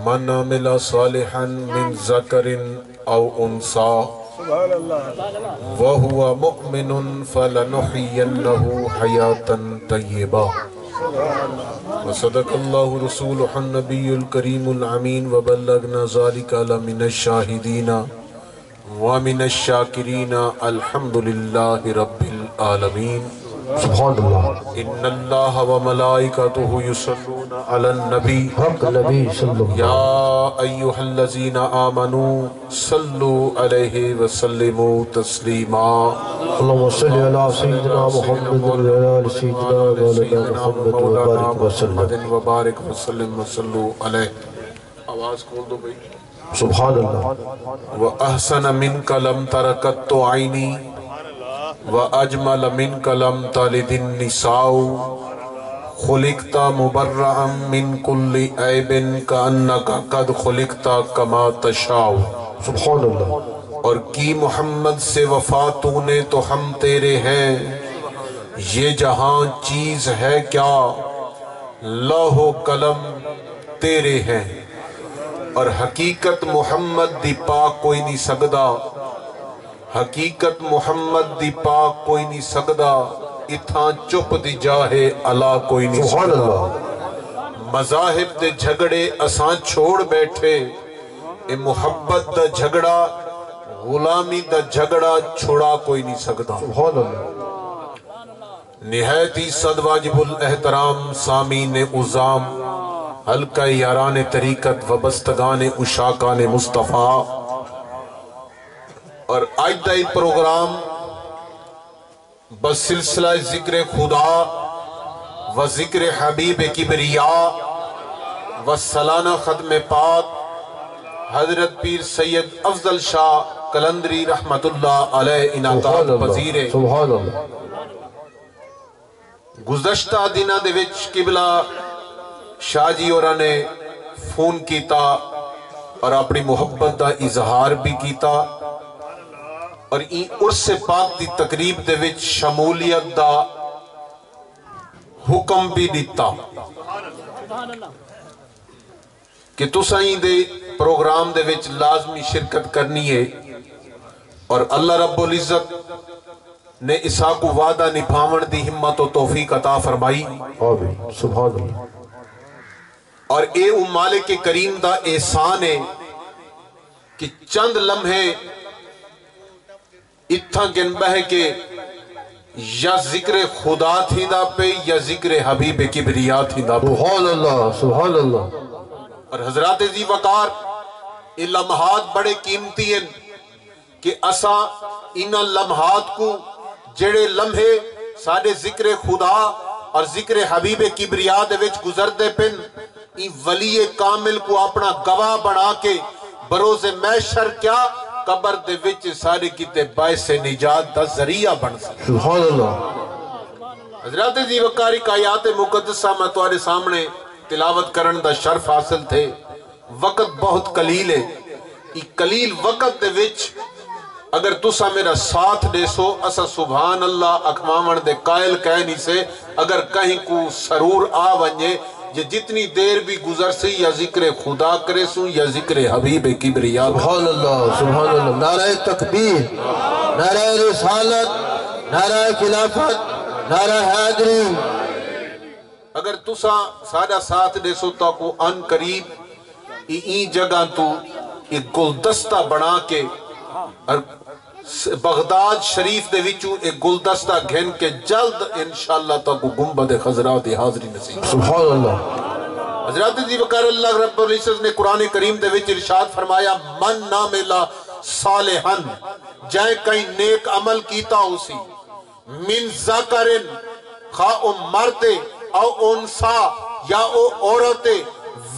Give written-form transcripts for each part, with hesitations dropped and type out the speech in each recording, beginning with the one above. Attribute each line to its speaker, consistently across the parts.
Speaker 1: من عمل صالحا من ذکر او انثى وهو مؤمن فلنحيينه حياة طيبة وصدق الله رسوله النبي الكريم الأمين وبلغنا ذلك لمن الشاهدين ومن الشاكرين الحمد لله رب العالمين
Speaker 2: سبحان اللہ
Speaker 1: ان اللہ وملائکته یصلون علی النبی
Speaker 2: حق نبی صلی اللہ
Speaker 1: یا ایہا الذین آمنوا صلوا علیہ وسلموا تسلیما
Speaker 2: اللہم صلی علی سیدنا محمد وعلی سیدنا مولانا محمد
Speaker 1: وبارک وسلم وصلوا علیہ. آواز کھول دو بھئی.
Speaker 2: سبحان اللہ.
Speaker 1: وَأَحْسَنَ مِنْكَ لَمْ تَرَكَتْ عَيْنِي وَأَجْمَلَ مِنْكَ لَمْ تَلِدِ النِّسَاءُ خُلِقْتَ مُبَرَّأً مِنْ كُلِّ عَيْبٍ كَأَنَّكَ قَدْ خُلِقْتَ كَمَا تَشَاءُ.
Speaker 2: سبحان اللہ.
Speaker 1: اور کی محمد سے وفا تو نے تو ہم تیرے ہیں، یہ جہاں چیز ہے کیا لوح و قلم تیرے ہیں. اور حقیقت محمد دی پاک کوئی نہیں سکدا، حقیقت محمد دی پاک کوئی نہیں سکدا، اتھاں چپ دی جاہے اللہ کوئی نہیں سکدا. مذاہب دے جھگڑے اساں چھوڑ بیٹھے، اے محبت دا جھگڑا غلامی دا جھگڑا چھوڑا کوئی نہیں سکدا.
Speaker 2: سبحان اللہ.
Speaker 1: نہایت ہی صد واجب الاحترام سامعین عظام، حلقہ یاران طریقت وابستگان اشاکان مصطفیٰ، اور آج دا یہ پروگرام بس سلسلہ ذکر خدا و ذکر حبیب کبریا و سالانہ ختم پاک حضرت پیر سید افضل شاہ قلندری رحمت اللہ علیہ انعقاد پذیر ہے.
Speaker 2: سبحان اللہ.
Speaker 1: گزشتہ دنہ دے وچ قبلہ شاہ جی اور نے فون کیتا اور اپنی محبت دا اظہار بھی کیتا، اور عرس پاک دی تقریب دے وچ شمولیت دا حکم بھی دیتا کہ تسائیں دے پروگرام دے وچ لازمی شرکت کرنی ہے. اور اللہ رب العزت نے اسا کو وعدہ نبھاون دی ہمت و توفیق عطا فرمائی.
Speaker 2: آمین. سبحان اللہ.
Speaker 1: اور اے مالک کریم دا احسان ہے کہ چند لمحے اتھا گن بہ کے یا ذکر خدا تھی دا پہ یا ذکر حبیب کبریا تھی دا پہ.
Speaker 2: سبحان اللہ. سبحان اللہ.
Speaker 1: اور حضرات ذی وقار یہ لمحات بڑے قیمتی ہیں کہ اسا ان لمحات کو جڑے لمحے سارے ذکر خدا اور ذکر حبیب کبریا دے وچ گزر دے پن این ولی کامل کو اپنا گواہ بنا کے بروز محشر کیا قبر دے وچ سارے کیتے باعث نجات دا ذریعہ بن سکتے.
Speaker 2: سبحان اللہ.
Speaker 1: حضرات ذی وقاری کا آیات مقدسہ میں تمہارے سامنے تلاوت کرن دا شرف حاصل تھے. وقت بہت قلیل ہے، ای قلیل وقت دے وچ اگر تسا میرا ساتھ دے سو اسا سبحان اللہ اکمامن دے قائل کہنی سے اگر کہیں کو سرور آ ونجے یہ جتنی دیر بھی گزر سی یا ذکر خدا کرے سو یا ذکر حبیب کبریا.
Speaker 2: سبحان اللہ. سبحان اللہ. نعرہ تکبیر، نعرہ رسالت، نعرہ خلافت، نعرہ حیدری.
Speaker 1: اگر تسا سارا ساتھ دے سو تا کو ان قریب این جگہ تو ایک گلدستہ بنا کے اور بغداد شریف دے وچوں ایک گلدستہ گھن کے جلد انشاءاللہ تک گنبد خضرا دی حاضری نصیب.
Speaker 2: سبحان اللہ.
Speaker 1: حضرات ذی وقار اللہ رب العزت نے قرآن کریم دے وچ ارشاد فرمایا من ناملا صالحن جائے کئی نیک عمل کیتا اسی من ذکرن خواہ مرد او انسا یا او عورت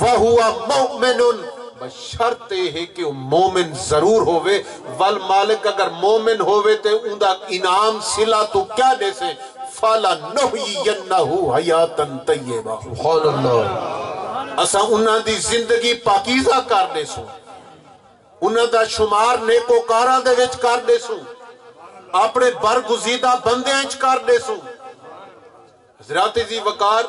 Speaker 1: وہوا مومنن بشرط ہے کہ مومن ضرور ہوئے والمالک اگر مومن ہوئے تے اندہ انعام صلہ تو کیا دے سے فَلَنُحْيِيَنَّهُ حَيَاتًا طَيِّبًا.
Speaker 2: سبحان اللہ.
Speaker 1: اسا انہاں دی زندگی پاکیزہ کر دے سو، انہاں دا شمار نیکوکاراں دے وچ کر دے سو، اپنے برگزیدہ بندیاں وچ کر دے سو. حضرات ذی وقار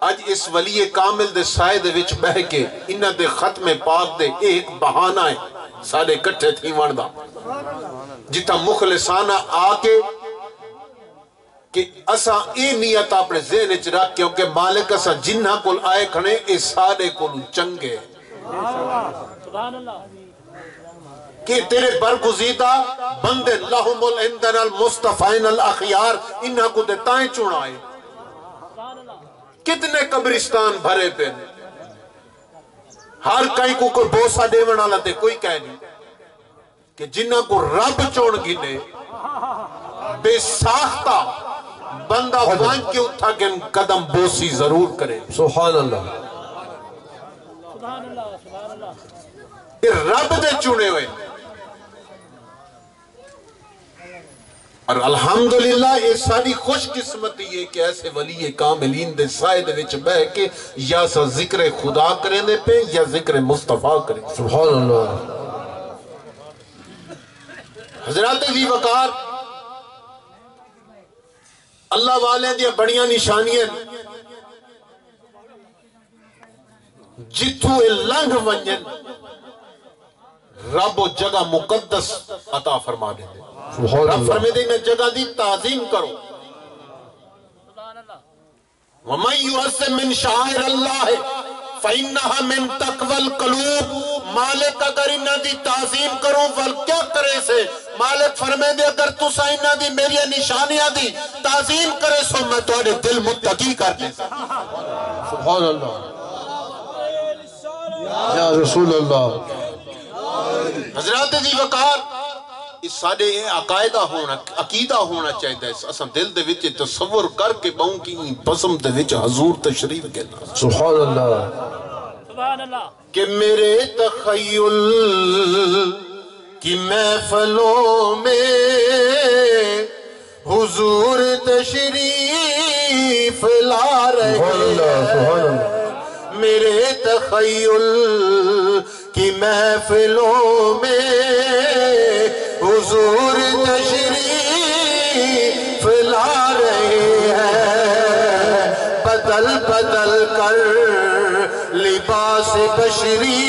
Speaker 1: اج اس ولی کامل دے سائے دے وچ بہ کے انہاں دے ختم پاک دے ایک بہانہ ہے سارے کٹھے تھی وڑدا جتا مخلصانہ آ کے کہ اساں اے نیت اپنے ذہن وچ رکھ کیونکہ مالک اساں جنہاں کول آئے کھڑے اے سارے کول چنگے
Speaker 3: سبحان اللہ
Speaker 1: کہ تیرے برگزیدہ بندے لہم العندن المصطفین الاخیار انہاں کو دے تائیں چنائے کتنے قبرستان بھرے پہ ہر کہیں کو کوئی بوسا دے ونا تے کوئی کہہ نہیں کہ جنہاں کو رب چون گنے بے ساختہ بندہ وان کے اٹھا کے قدم بوسی ضرور کرے
Speaker 2: سبحان اللہ
Speaker 3: سبحان اللہ سبحان اللہ
Speaker 1: یہ رب دے چنے ہوئے اور الحمدللہ یہ ساری خوش قسمتی ہے کہ ایسے ولی کاملین دے سائے دے وچ بہ کے یا سا ذکر خدا کریں دے پہ یا ذکر مصطفیٰ کریں
Speaker 2: سبحان اللہ
Speaker 1: حضرات ذی وقار اللہ والے دیا بڑیاں نشانیاں جتھو لنگ ونجن رب و جگہ مقدس عطا فرما دے
Speaker 2: سبحان
Speaker 1: رب
Speaker 2: اللہ
Speaker 1: فرمے دے انہیں جگہ دی تعظیم کرو
Speaker 3: سبحان اللہ
Speaker 1: وَمَنْ يُعَزِّمْ مِنْ شَعَائِرِ اللَّهِ فَإِنَّهَا مِنْ تَقْوَى الْقُلُوبِ مالک اگر انہاں دی تعظیم کرو ول کیا کرے سے مالک فرمے دے اگر تسا انہاں دی میری نشانیاں دی تعظیم کرے سو میں تھوڑے دل متقی کر دے
Speaker 2: سبحان اللہ یا رسول اللہ
Speaker 1: حضرات ذی وقار اس سارے عقائدہ ہونا عقیدہ ہونا چاہیے اساں دل دے وچ تصور کر کے باؤں کی بسم دے وچ حضور تشریف کہنا
Speaker 2: سبحان اللہ
Speaker 3: سبحان اللہ
Speaker 1: کہ میرے تخیل کی محفلوں میں حضور تشریف لا رہے
Speaker 2: سبحان اللہ
Speaker 1: میرے تخیل کی محفلوں میں حضور تشریف لا رہے ہیں بدل بدل کر لباس بشری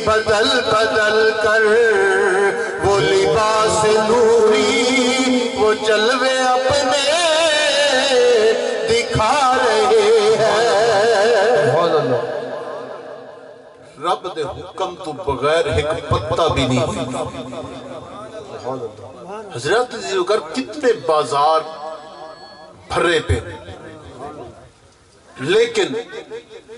Speaker 1: بدل بدل کر وہ لباس نوری وہ جلوے اپنے دکھا رہے ہیں
Speaker 2: سبحان اللہ
Speaker 1: رب دے حکم تو بغیر ایک پتہ بھی نہیں ہوئی حضرت ذکر کتنے بازار بھرے پہ لیکن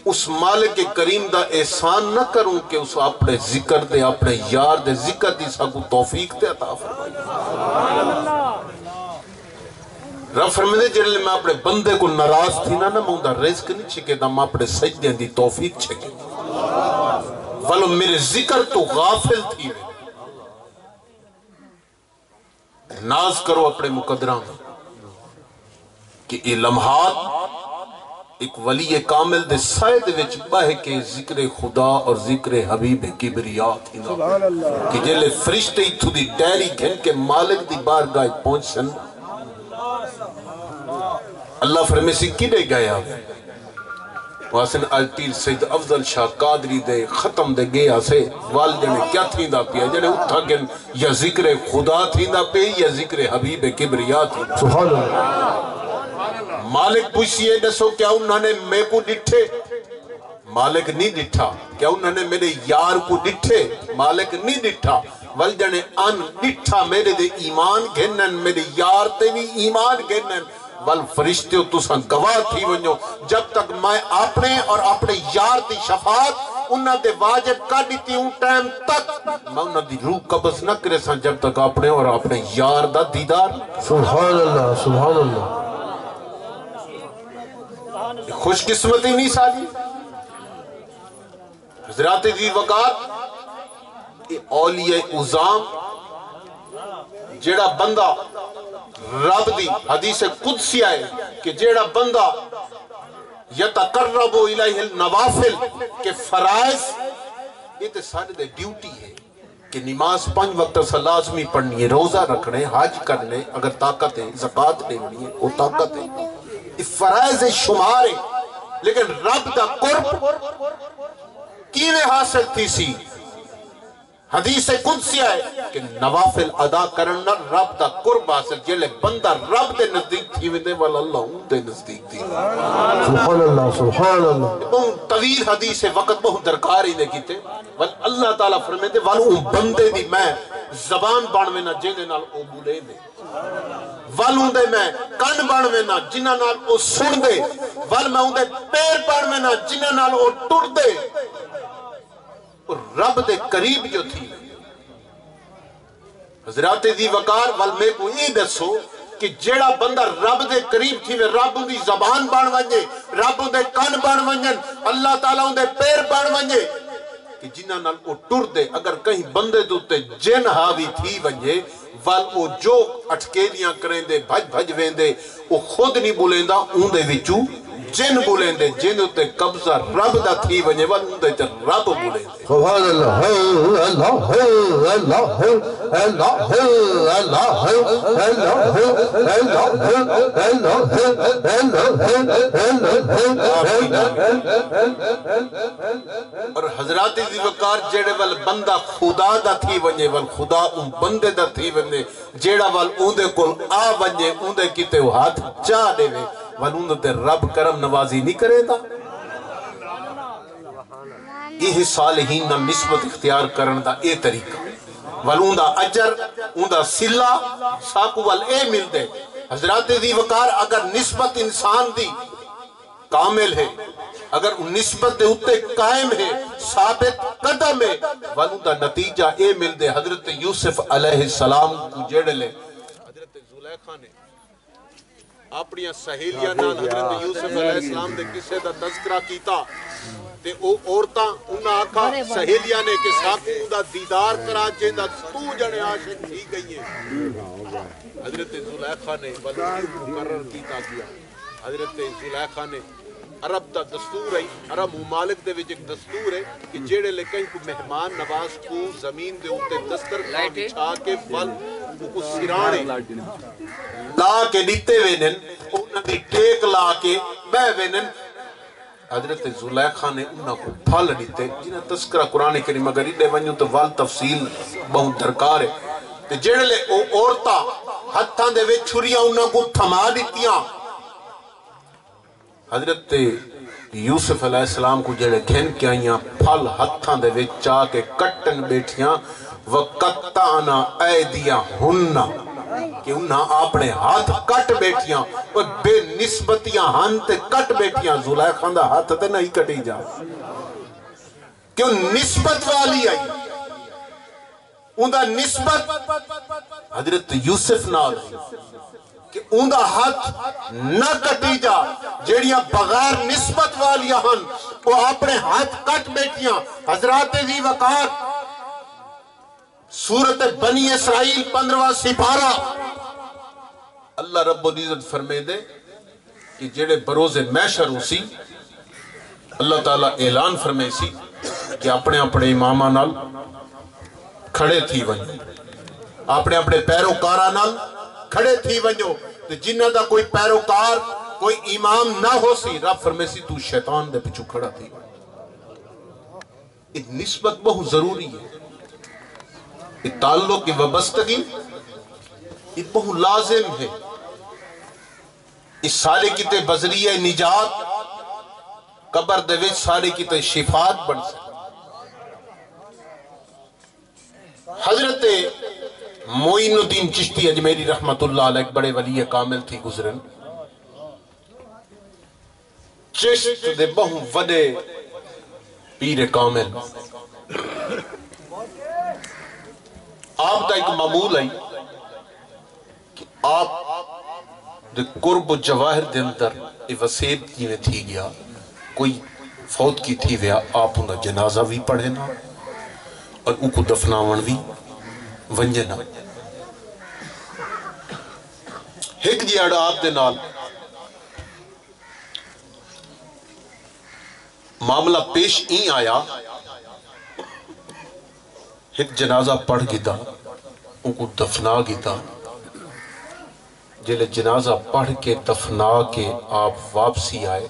Speaker 1: اس مالک کریم دا احسان نہ کروں کہ اس اپنے ذکر دے اپنے یار دے ذکر دی ساکو توفیق دے عطا فرمائی رب فرمائے جڑے میں اپنے بندے کو ناراض تھی نہ میں اندھا رزق نہیں چھکے دا میں اپنے سجدے دی توفیق چھکے ولو میرے ذکر تو غافل تھی ناز کرو اپنے مقدران کہ یہ لمحات ایک ولی کامل دے سائے دے وچ بہ کے ذکر خدا اور ذکر حبیب کبریا تھی کہ جلے فرشتے اتھو دی ڈیری گھن کے مالک دی بارگاہ پہنچ سن اللہ فرمے سے کدے گیا واسن الپیر سید افضل شاہ قادری دے ختم دے گیا سے والدنے کیا تھی دا پیا جنہیں اتھا گن یا ذکر خدا تھی دا پہ یا ذکر حبیب کبریا تھی
Speaker 2: سبحان اللہ
Speaker 1: مالک پوچھئے نسو کیا انہوں نے میں کو ڈٹھے مالک نہیں ڈٹھا کیا انہوں نے میرے یار کو ڈٹھے مالک نہیں ڈٹھا والدنے ان ڈٹھا میرے دے ایمان گھنن میرے یار تے بھی ایمان گھنن ول فرشتے تو سن گواہ تھی ونجو جب تک میں اپنے اور اپنے یار دی شفاعت انہاں دے واجب کا دیتی ہوں ٹائم تک میں انہاں دی روح قبض نہ کرے سن جب تک اپنے اور اپنے یار دا دیدار
Speaker 2: سبحان اللہ سبحان اللہ
Speaker 1: خوش قسمتی نہیں سالی حضرات ذی وقار اولیاء عظام جیڑا بندہ رب دی حدیث قدسی آئے کہ جیڑا بندہ یتقرب الیہ النوافل کہ فرائض یہ تے سارے دے ڈیوٹی ہے کہ نماز 5 وقت سے لازمی پڑھنی ہے روزہ رکھنے حج کرنے اگر طاقت ہے زکوٰۃ دینی ہے وہ طاقت ہے فرائض شمار ہے لیکن رب دا قرب کیویں حاصل تھی سی؟ حدیث قدسی ہے کہ نوافل ادا کرنا رب دا قرب حاصل، جلے بندہ رب دے نزدیک تھی ویندے والا اللہ ان دے نزدیک تھی.
Speaker 2: سبحان اللہ سبحان اللہ.
Speaker 1: بہت طویل حدیث وقت بہت درکار ہی نے کیتے. اللہ تعالیٰ فرمے دے والو ان بندے دی میں زبان بانوے نہ جینے نال او بولے دے، والوں دے میں کن بانوے نہ جنہ نال او سن دے، وال میں ان دے پیر بانوے نہ جنہ نال او ٹر دے. اور رب دے قریب جو تھی حضرات دی وقار وال میں کو یہ دسو کہ جیڑا بندہ رب دے قریب تھی وہ رب دی زبان بان ونجے، رب دے کن بان ونجن، اللہ تعالیٰ دے پیر بان ونجے کہ جنہ نال او ٹر دے. اگر کہیں بندے دوتے جن حاوی تھی ونجے وال او جو اٹکیلیاں کریں دے بھج وین دے او خود نہیں بولیں دا اون دے وچو جن بولیں دے، جن ہوتے قبضہ رب دا تھی ونجے وال اون دے تے رب بولیں دے.
Speaker 2: سبحان اللہ اللہ اللہ
Speaker 1: اور حضرات دی وقار جیڑے وال بندہ خدا دا تھی ونجے وال خدا ان بندے دا تھی ونجے، جیڑا وال اون دے کول آ ونجے اون دے کیتے وہ ہاتھ چاہ دے وے وال اون دے رب کرم نوازی نہیں کرے دا. یہ صالحین نہ نسبت اختیار کرن دا اے طریقہ وال اون دا اجر اون دا صلہ ساکو وال اے مل دے. حضرات دی وقار اگر نسبت انسان دی کامل ہے، اگر نسبت دے اتے قائم ہے، ثابت قدم ہے، وال اون دا نتیجہ اے مل دے. حضرت یوسف علیہ السلام کو جیڑ لے حضرت زلیخا نے اپنی سہیلیاں نال حضرت یوسف علیہ السلام دے کسے دا تذکرہ کیتا تے او عورتاں انہاں آکھا سہیلیاں نے کہ ساکو دا دیدار کرا جیندہ تو جنے عاشق تھی گئی ہے. حضرت زلیخا نے مقرر کیتا گیا. حضرت زلیخا نے عرب دا دستور ہے، عرب ممالک دے وچ ایک دستور ہے کہ جیڑے لے کہیں کو مہمان نواز کو زمین دے اوتے دسترخوان بچھا کے پھل کو سرانے لا کے دیتے وینن، انہاں دی ٹیک لا کے بہ وینن. حضرت زلیخا نے انہاں کو پھل دیتے جنہاں تذکرہ قرآن کریم اگر دے ونجوں تو وال تفصیل بہت درکار ہے. تے جیڑے لے او عورتاں ہتھاں دے وچ چھریاں انہاں کو تھما دیتیاں. حضرت یوسف علیہ السلام کو جڑے گھن کے آئیاں پھل ہتھاں دے وچ چاہ کے کٹن بیٹھیاں وَقَتَّعْنَا أَيْدِيَهُنَّ کہ انہاں اپنے ہاتھ کٹ بیٹھیاں اور بے نسبتیاں ہن تے کٹ بیٹھیاں. زلیخا دا ہاتھ تے نہیں کٹی جا کیوں نسبت والی آئی ان دا نسبت حضرت یوسف نال کہ ان دا ہاتھ نہ کٹی جا. جیڑیاں بغیر نسبت والیاں ہن وہ اپنے ہاتھ کٹ بیٹھیاں. حضرات ذی وقار سورت بنی اسرائیل 15واں سپارہ اللہ رب العزت فرمے دے کہ جیڑے بروز محشر ہو سی اللہ تعالیٰ اعلان فرمے سی کہ اپنے اپنے امامہ نال کھڑے تھی ونجو، اپنے اپنے پیروکارہ نال کھڑے تھی ونجو. جنہ دا کوئی پیروکار کوئی امام نہ ہو سی رب فرمے سی تو شیطان دے پچھو کھڑا تھی. ایک نسبت بہت ضروری ہے، ایک تعلق کی وابستگی یہ بہت لازم ہے. اس سارے کتے بذریعہ نجات قبر دے وچ سارے کتے شفاعت بن سکتے. حضرت معین الدین چشتی اجمیری رحمت اللہ علیہ ایک بڑے ولی کامل تھی گزرن. چشت دے بہت وڈے پیر کامل. آپ دا ایک معمول ہے کہ آپ دے قرب و جواہر دے اندر ایک وسیب جیویں تھی گیا کوئی فوت کی تھی ویا آپ انہا جنازہ بھی پڑھے نا اور ان کو دفناون بھی ونجنا. ایک جیڑا آپ دے نال معاملہ پیش این آیا، ایک جنازہ پڑھ گیتا ان کو دفنا گیتا. جلے جنازہ پڑھ کے دفنا کے آپ واپسی آئے،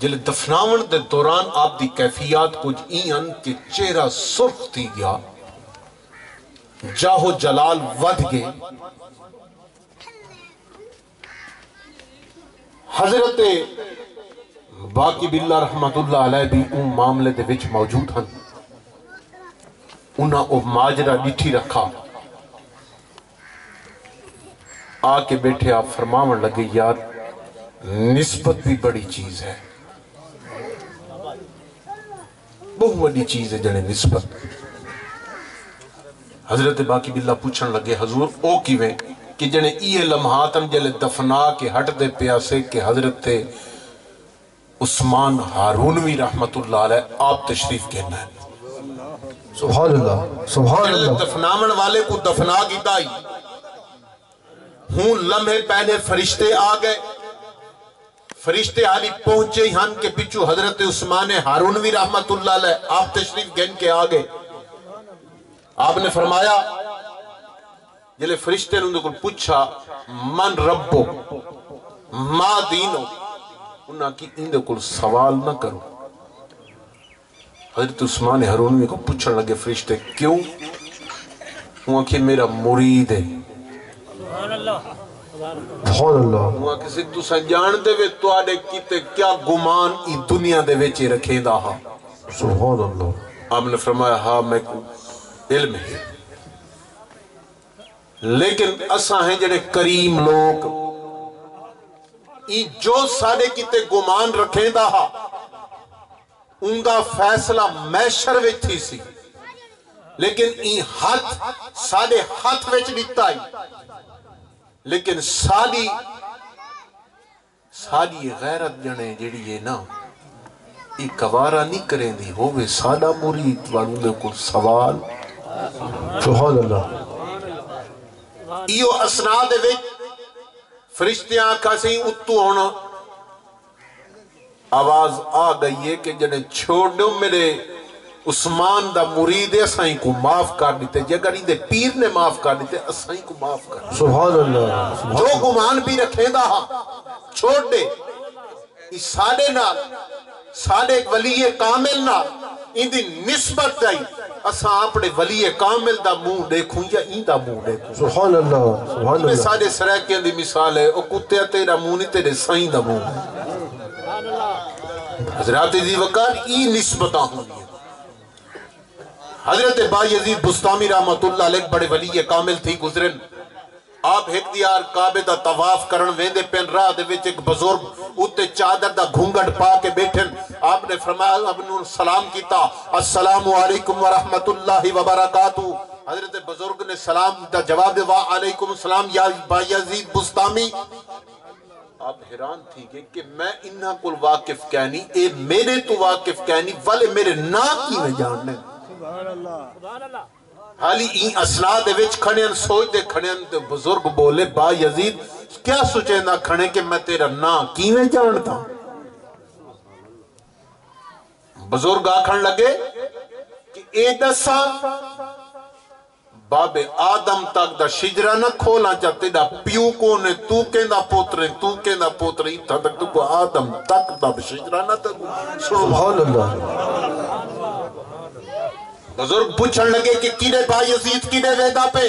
Speaker 1: جلے دفناون دے دوران آپ دی کیفیات کچھ این کہ چہرہ سرخ تھی گیا، جاہو جلال ود گئے. حضرت باقی باللہ رحمت اللہ علیہ بھی ان معاملے دے وچ موجود ہیں. انہاں او ماجرہ ڈٹھی رکھا، آ کے بیٹھے آپ فرماون لگے یار نسبت بھی بڑی چیز ہے، بہت بڑی چیز ہے جنے نسبت. حضرت باقی باللہ پوچھن لگے حضور او کیویں کہ جنے یہ لمحاتن جلے دفنا کے ہٹ دے پیاسے کہ حضرت عثمان ہارونوی رحمت اللہ علیہ آپ تشریف کہنا ہے.
Speaker 2: سبحان اللہ سبحان
Speaker 1: جلے
Speaker 2: اللہ.
Speaker 1: دفنامن والے کو دفنا کی دائی ہوں لمحے پہلے فرشتے آ گئے. فرشتے حالی پہنچے ہن کے پچھو حضرت عثمان ہارونوی رحمت اللہ علیہ آپ تشریف گن کے آگے. آپ نے فرمایا جلے فرشتے نے ان کو پوچھا من ربو ما دینو، انہاں کی اندے کو سوال نہ کرو. حضرت عثمان ہارونوی کو پوچھن لگے فرشتے کیوں؟ وہاں کہ میرا مرید ہے.
Speaker 3: سبحان اللہ
Speaker 2: سبحان اللہ.
Speaker 1: وہاں کسی تو سجان دے وے تو آڑے کیتے کیا گمان ای دنیا دے ویچے رکھے دا ہاں.
Speaker 2: سبحان اللہ.
Speaker 1: آپ نے فرمایا ہاں میں کو علم ہے، لیکن اساں ہیں جڑے کریم لوگ ای جو ساڑے کیتے گمان رکھیں دا ہاں ان دا فیصلہ میشر وچ تھی سی، لیکن ای ہاتھ ساڑے ہاتھ وچ دیتا ہی، لیکن ساڑی غیرت جنے جڑی ہے نا ای کوارا نہیں کریں دی ہوئے سادہ مرید وانوں دے کو سوال.
Speaker 2: سبحان اللہ.
Speaker 1: ایو اسناد وچ فرشتیاں کسی اتو ہونا آواز آ گئی ہے کہ جنے چھوڑو میرے عثمان دا مرید اسائیں کو معاف کر دیتے، جگر ہی دے پیر نے معاف کر دیتے اسائیں کو معاف کر دیتے.
Speaker 2: سبحان اللہ.
Speaker 1: جو گمان بھی رکھیں دا ہاں چھوڑ دے. اس ساڑے نال ساڑے ولی کامل نال ان دی نسبت دائی اساں اپنے ولی کامل دا منہ دیکھوں یا ان دا منہ دیکھوں.
Speaker 2: سبحان اللہ سبحان
Speaker 1: میں
Speaker 2: اللہ.
Speaker 1: ساڑے سریکیاں دی مثال ہے او کتے تیرا منہ نہیں تیرے سائیں دا منہ. حضرات عزیز وقار ای نسبتاں ہوں گی. حضرت با یزید بستامی رحمت اللہ علیہ بڑے ولی کامل تھی گزرن. آپ ایک دیار کعبے دا طواف کرن ویندے پین راہ دے وچ ایک بزرگ اتے چادر دا گھونگڑ پا کے بیٹھن. آپ نے فرمایا اب انہوں سلام کیتا السلام علیکم ورحمت اللہ وبرکاتہ. حضرت بزرگ نے سلام دا جواب دے وعلیکم السلام یا با یزید بستامی. آپ حیران تھی کہ میں انہاں کل واقف کہنی اے میرے تو واقف کہنی والے میرے نا کی میں جاننے.
Speaker 3: سبحان اللہ.
Speaker 1: حالی این اسناد وچ کھڑیاں سوچ دے کھڑیاں تے بزرگ بولے با یزید کیا سوچے نہ کھڑے کہ میں تیرا نا کیویں جانتا. بزرگ آکھن لگے کہ اے دسا باب آدم تک دا شجرہ نہ کھولا چاہتے دا پیو کو نے تو کہندا پوترے تو کہندا پوترے تھا تک تو کو آدم تک دا شجرہ نہ تک.
Speaker 2: سبحان اللہ.
Speaker 1: بزرگ پوچھن لگے کہ کینے با یزید کینے ویدہ پہ.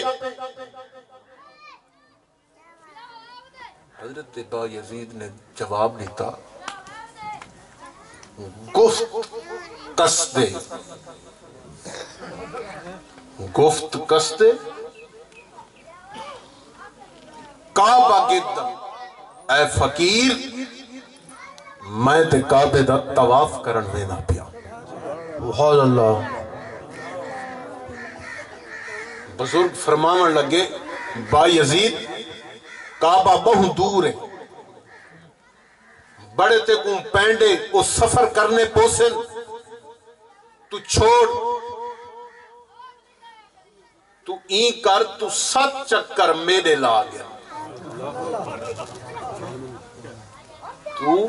Speaker 1: حضرت با یزید نے جواب دیتا گفت قصدے گفت قصدے کعبہ گدہ اے فقیر میں تے کعبے دا طواف کرن وینا پیا.
Speaker 2: سبحان اللہ.
Speaker 1: بزرگ فرماون لگے با یزید کعبہ بہت دور ہے، بڑے تے کو پینڈے کو سفر کرنے پوسن تو چھوڑ تو این کر تو 7 چکر میرے لا گیا. تو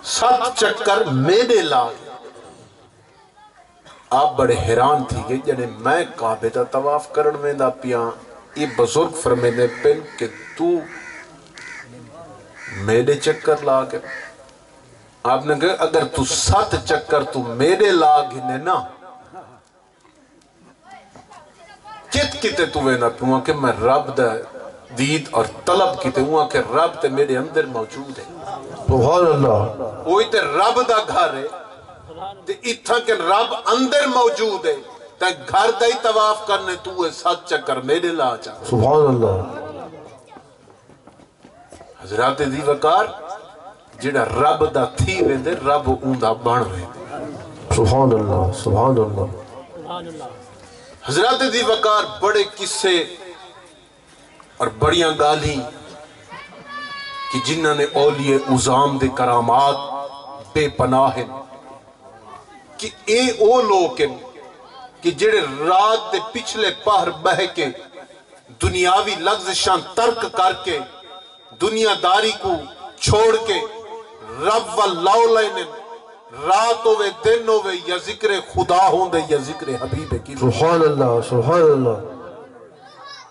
Speaker 1: 7 چکر میرے لا گیا. آپ بڑے حیران تھی کہ جنے میں کعبے دا طواف کرن میں دا پیاں یہ بزرگ فرمینے پن کہ تو میرے چکر لا گیا. آپ نے کہا اگر تو 7 چکر تو میرے لاگ ہی نا چت کتے تو وینا پہوں کہ میں رب دا دید اور طلب کتے ہوں کہ رب تے میرے اندر موجود ہے
Speaker 2: سبحان اللہ
Speaker 1: وہی تے رب دا گھر ہے تے اتھا کہ رب اندر موجود ہے تے گھر دا ہی طواف کرنے تو 7 چکر میرے لا جا
Speaker 2: سبحان اللہ
Speaker 1: حضرات دی وقار جڑا رب دا تھی ویندے رب اوندا بن ویندے
Speaker 2: سبحان اللہ سبحان اللہ
Speaker 1: حضرات دی وقار بڑے قصے اور بڑیاں گالی کہ جنہاں نے اولیاء عظام دے کرامات بے پناہ ہیں کہ اے او لوگ ہیں کہ جڑے رات دے پچھلے پہر بہ کے دنیاوی لغزشاں ترک کر کے دنیا داری کو چھوڑ کے رب واللہ لینے رات ہوئے دن ہوئے یا ذکر خدا ہوں دے یا ذکر حبیب کی
Speaker 2: سبحان اللہ سبحان اللہ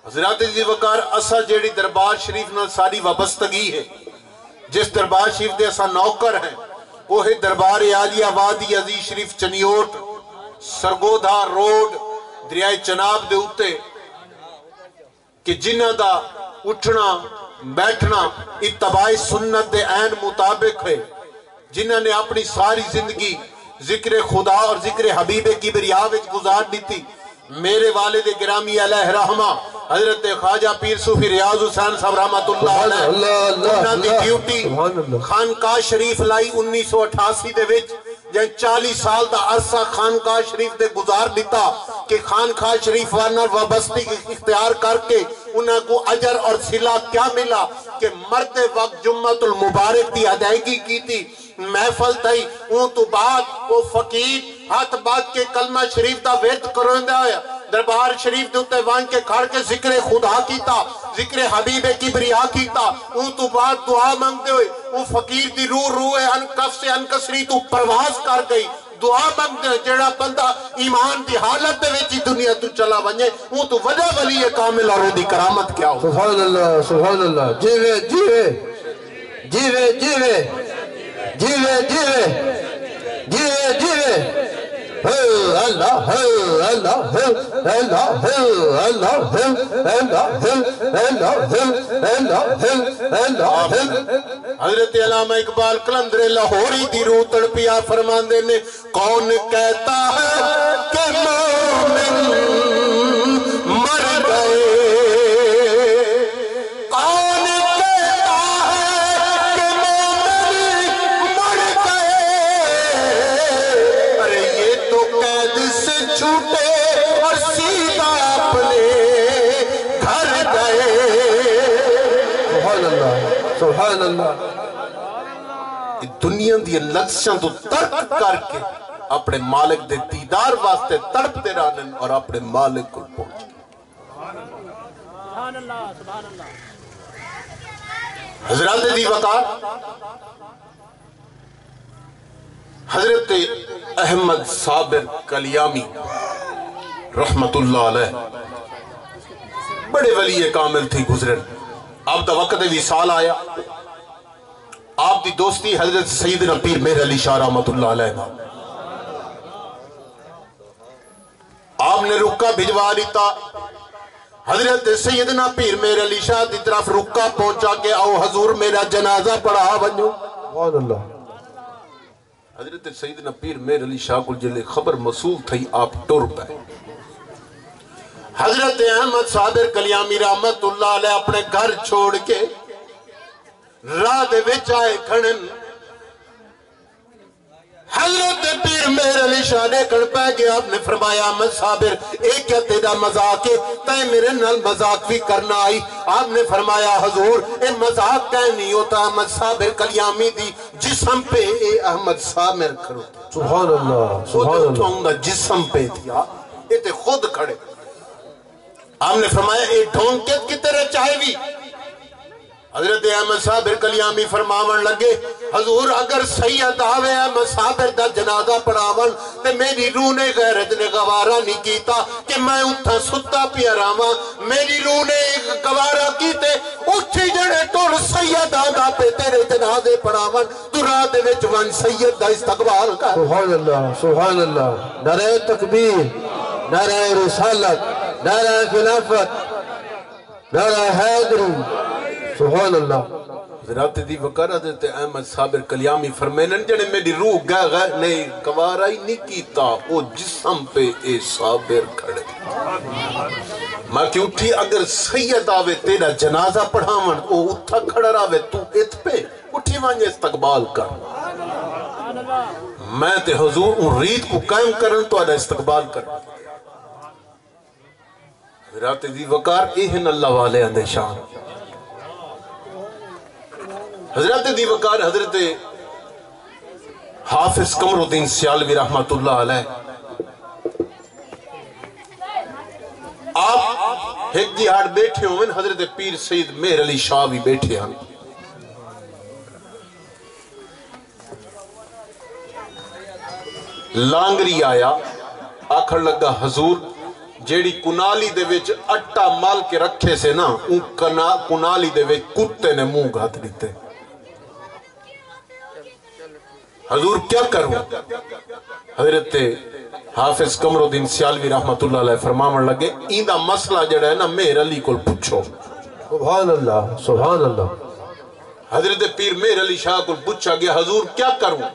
Speaker 1: حضرات عزیز وقار اسا جیڑی دربار شریف نہ ساری وابستگی ہے جس دربار شریف دے اسا نوکر ہیں وہ ہے دربار عالیہ وادی عزیز شریف چنیوٹ سرگودھا روڈ دریائے چناب دے ہوتے کہ جنہ دا اٹھنا بیٹھنا اتباع سنت دے عین مطابق ہے جنہوں نے اپنی ساری زندگی ذکر خدا اور ذکر حبیب کی بریاوچ گزار دی تھی میرے والد گرامی علیہ رحمہ حضرت خواجہ پیر صوفی ریاض حسین صاحب رحمت اللہ علیہ انہاں دی ڈیوٹی خانقاہ شریف لائی 1988 دے وچ جن 40 سال دا عرصہ خانقاہ شریف دے گزار دیتا کہ خانقاہ شریف وانا وابستی اختیار کر کے انہاں کو اجر اور صلہ کیا ملا کہ مرد وقت جمعۃ المبارک دی ادائیگی کی تھی محفل تھی اون تو بعد وہ فقیر ہاتھ بات کے کلمہ شریف دا ورد کروندہ آیا دربار شریف دوتے وان کے کھڑ کے ذکر خدا کیتا ذکر حبیب کبریا کیتا اون تو بعد دعا مانگتے ہوئے وہ فقیر دی روح انکف سے انکسری تو پرواز کر گئی دعا مانگتے ہیں جیڑا بندہ ایمان دی حالت دے ویچی دنیا تو چلا ونجے وہ تو وجہ ولی کامل اور دی کرامت کیا ہو
Speaker 2: سبحان اللہ سبحان اللہ جیوے جیوے جیوے جیوے جیوے جیوے جیوے جیوے اللہ اللہ اللہ اللہ اللہ
Speaker 1: حضرت علامہ اقبال قلندر لاہوری دی روح تڑپیا فرماندے نے کون کہتا ہے کہ مومن مر گئے
Speaker 2: سبحان اللہ
Speaker 1: دنیا دی لغزشاں تو ترک کر کے اپنے مالک دے دیدار واسطے تڑپ دے رہنے اور اپنے مالک کو پہنچ
Speaker 3: سبحان اللہ سبحان اللہ
Speaker 1: حضرات دی وقار حضرت احمد صابر کلیامی رحمت اللہ علیہ بڑے ولی کامل تھی گزرن آپ دا وقت وصال آیا آپ دی دوستی حضرت سیدنا پیر مہر علی شاہ رحمت اللہ علیہ آپ نے رکا بھجوا دیتا حضرت سیدنا پیر مہر علی شاہ دی طرف رکا پہنچا کے آؤ حضور میرا جنازہ پڑھا بنجو
Speaker 2: سبحان اللہ
Speaker 1: حضرت سیدنا پیر مہر علی شاہ کو جلے خبر موصول تھی آپ ٹر پہ حضرت احمد صابر کلیامی رحمت اللہ علیہ اپنے گھر چھوڑ کے راہ دے وچ آئے کھڑن حضرت پیر مہر علی شاہ نے کھڑ پہ گیا آپ نے فرمایا احمد صابر ایک کیا تیرا مذاق ہے تے میرے نال مذاق بھی کرنا آئی آپ نے فرمایا حضور اے مذاق کہیں نہیں ہوتا احمد صابر کلیامی دی جسم پہ اے احمد صابر کھڑو
Speaker 2: سبحان اللہ سبحان اللہ
Speaker 1: جسم پہ تھیا اے تے خود کھڑے آپ نے فرمایا اے ڈھونکت کی طرح چاہے بھی حضرت احمد صابر کلیامی فرماون لگے حضور اگر سید آوے احمد صابر دا جنازہ پڑھاون تے میری روح نے غیرت نے گوارا نہیں کیتا کہ میں اتھا ستا پیا راما میری روح نے گوارا کیتے اٹھی جڑے ٹول سید آدھا پہ تیرے جنازے پڑھاون تو راہ دے وچ ون سید دا استقبال کر
Speaker 2: سبحان اللہ سبحان اللہ نعرہ تکبیر نعرہ رسالت نعرہ خلافت نعرہ حیدری سبحان اللہ
Speaker 1: حضرت دی وقار حضرت احمد صابر کلیامی فرمینن جڑے میری روح گئے نہیں گوارا ہی نہیں کیتا وہ جسم پہ اے صابر کھڑے میں کہ اٹھی اگر سید آوے تیرا جنازہ پڑھاون وہ اتھا کھڑا راوے تو ات پہ اٹھی وانجے استقبال کر میں تے حضور ان ریت کو قائم کرن تو آدھا استقبال کر حضرت دی وقار ایہن اللہ والے اندے شان حضرت دی وقار حضرت حافظ قمر الدین سیالوی رحمت اللہ علیہ آپ ایک جہاد بیٹھے ہوئے حضرت پیر سید مہر علی شاہ بھی بیٹھے ہیں لانگری آیا آکھر لگا حضور جیڑی کنالی دے وچ اٹا مال کے رکھے سے نا ان کنالی دے وچ کتے نے منہ گھات دیتے حضور کیا کروں حضرت حافظ قمر الدین سیالوی رحمت اللہ علیہ فرماون لگے ایندہ مسئلہ جڑا ہے نا مہر علی کو پوچھو
Speaker 2: سبحان اللہ سبحان اللہ
Speaker 1: حضرت پیر مہر علی شاہ کو پوچھا گیا حضور کیا کروں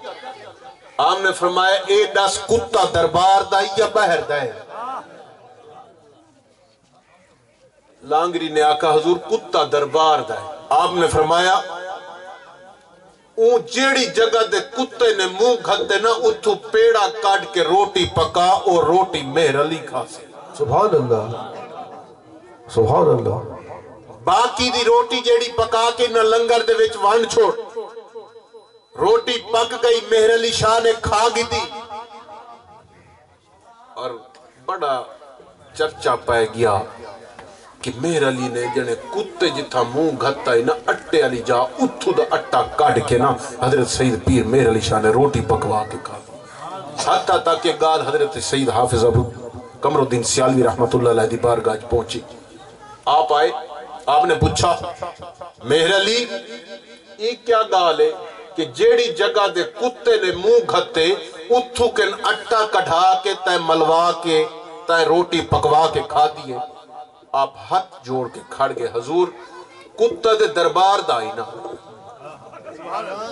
Speaker 1: آپ نے فرمایا اے دس کتا دربار دا یا بہر دا ہے لانگری نے آکا حضور کتا دربار دا ہے آپ نے فرمایا اون جیڑی جگہ دے کتے نے منہ گھتے نا اتھو پیڑا کاٹ کے روٹی پکا اور روٹی مہر علی کھا سے
Speaker 2: سبحان اللہ سبحان اللہ
Speaker 1: باقی دی روٹی جیڑی پکا کے نہ لنگر دے وچ وان چھوڑ روٹی پک گئی مہر علی شاہ نے کھا گی دی اور بڑا چرچا پائے گیا کہ مہر علی نے جنے کتے جتھا منہ گھتا ہے نا اٹے علی جا اتھو دا اٹا کاٹ کے نا حضرت سید پیر مہر علی شاہ نے روٹی پکوا کے کھا حتیٰ تاکہ گال حضرت سید حافظ ابو قمر الدین سیالوی رحمت اللہ علیہ دی بارگاہ پہنچی آپ آئے آپ نے پوچھا مہر علی یہ کیا گال ہے کہ جیڑی جگہ دے کتے نے منہ گھتے اتھو کے اٹا کڑھا کے تے ملوا کے تے روٹی پکوا کے کھا دیئے آپ ہاتھ جوڑ کے کھڑ گئے حضور کتا دے دربار دائی نا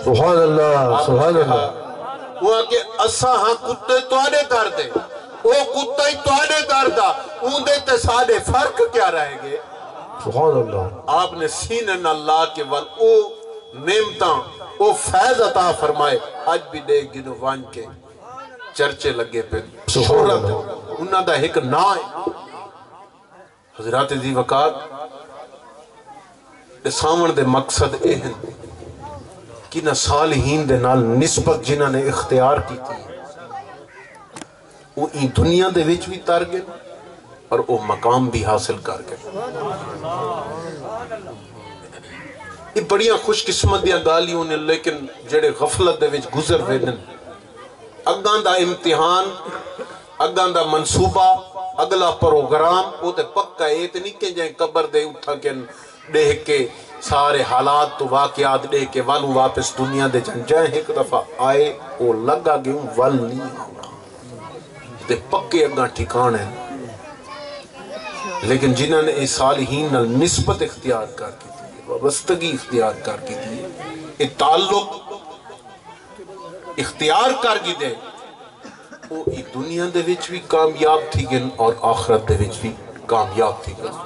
Speaker 2: سبحان اللہ سبحان اللہ
Speaker 1: وہ کہ اسا ہاں کتے تو آنے در دے وہ کتا ہی تو آنے در دا ان دیتے سادے فرق کیا رہے گے
Speaker 2: سبحان اللہ
Speaker 1: آپ نے سینن اللہ کے ون او نعمتاں او فیض عطا فرمائے آج بھی دے گنو وان کے چرچے لگے پہ شہرت انہاں دا ایک نائے حضرات دی وقات سامن دے مقصد اہن کہ نہ صالحین دے نال نسبت جنہ نے اختیار کی تھی وہ این دنیا دے وچ بھی تر گئے اور وہ مقام بھی حاصل کر گئے یہ بڑیاں خوش قسمت دیاں گالیوں نے لیکن جڑے غفلت دے وچ گزر ویدن اگاں دا امتحان اگاں دا منصوبہ اگلا پروگرام وہ تے پکا ہے تے نہیں کہ جائیں قبر دے اٹھا کے دیکھ کے سارے حالات تو واقعات دیکھ کے والوں واپس دنیا دے جائیں ایک دفعہ آئے وہ لگا گئوں ول نہیں آنا تے پکے اگاں ٹھکان ہے لیکن جنہوں نے اس صالحین نال نسبت اختیار کر کی تھی وابستگی اختیار کر کی تھی یہ تعلق اختیار کر کی دے وہ دنیا دے وچ بھی کامیاب تھی گن اور آخرت دے وچ بھی کامیاب تھی گن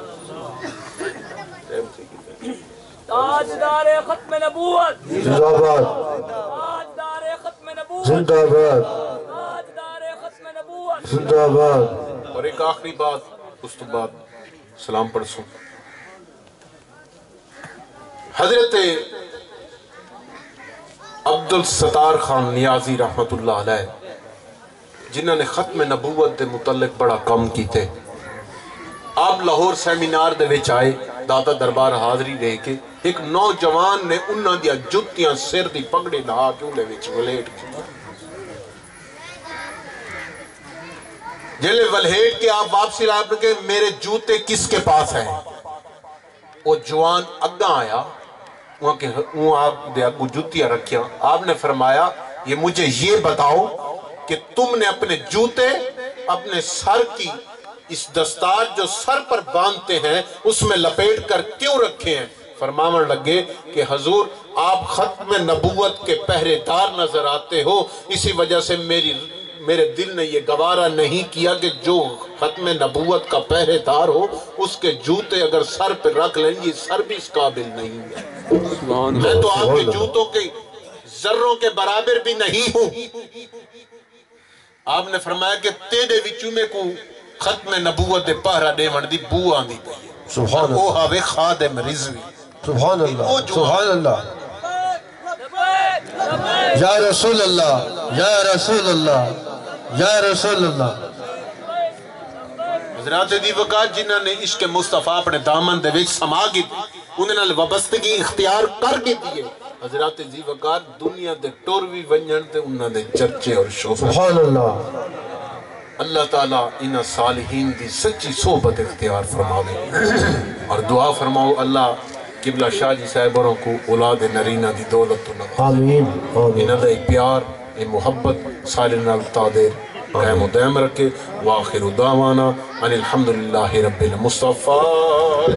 Speaker 3: تاجدار ختم نبوت
Speaker 2: زندہ باد
Speaker 3: تاجدار ختم نبوت
Speaker 2: زندہ باد
Speaker 3: تاجدار ختم نبوت
Speaker 2: زندہ باد
Speaker 1: اور ایک آخری بات اس تو بعد سلام پڑھ سوں حضرت عبدالستار خان نیازی رحمت اللہ علیہ جنہوں نے ختم نبوت دے متعلق بڑا کم کی تھے آپ لاہور سیمینار دے وچ آئے داتا دربار حاضری دے کے ایک نوجوان نے انہاں دیا جتیاں سر دی پگڑی لہا کے انہیں وچ ولیٹ کی جلے ولیٹ کے آپ واپسی لائے کہ میرے جوتے کس کے پاس ہیں وہ جوان اگاں آیا وہ آپ دے اگو جتیاں رکھیا آپ نے فرمایا یہ مجھے یہ بتاؤ کہ تم نے اپنے جوتے اپنے سر کی اس دستار جو سر پر باندھتے ہیں اس میں لپیٹ کر کیوں رکھے ہیں فرماون لگے کہ حضور آپ ختم نبوت کے پہرے دار نظر آتے ہو اسی وجہ سے میرے دل نے یہ گوارا نہیں کیا کہ جو ختم نبوت کا پہرے دار ہو اس کے جوتے اگر سر پہ رکھ لیں یہ سر بھی اس قابل نہیں ہے میں تو آپ کے جوتوں کے ذروں کے برابر بھی نہیں ہوں آپ نے فرمایا کہ تیرے وچوں میں کو ختم نبوت دے پہرا دے ون دی بو آندی پئی
Speaker 2: سبحان اللہ
Speaker 1: وہ ہاوے خادم رضوی
Speaker 2: سبحان اللہ سبحان اللہ یا رسول اللہ یا رسول اللہ یا رسول اللہ
Speaker 1: حضرات دی وقات جنہاں نے عشق مصطفیٰ اپنے دامن دے وچ سما گی انہاں نال وابستگی اختیار کر کے دیے حضرات دی وقات دنیا دے ٹور بھی ونجن تے انہاں دے چرچے اور شوفے
Speaker 2: سبحان اللہ
Speaker 1: اللہ تعالیٰ انہاں صالحین دی سچی صحبت اختیار فرماوے اور دعا فرماؤ اللہ قبلہ شاہ جی صاحبوں کو اولاد نرینہ دی دولت تو نوازے
Speaker 2: آمین
Speaker 1: انہاں دا ایک پیار ایک محبت سالن التادر قائم و دائم رکھے وآخر دعوانا ان الحمدللہ رب المصطفیٰ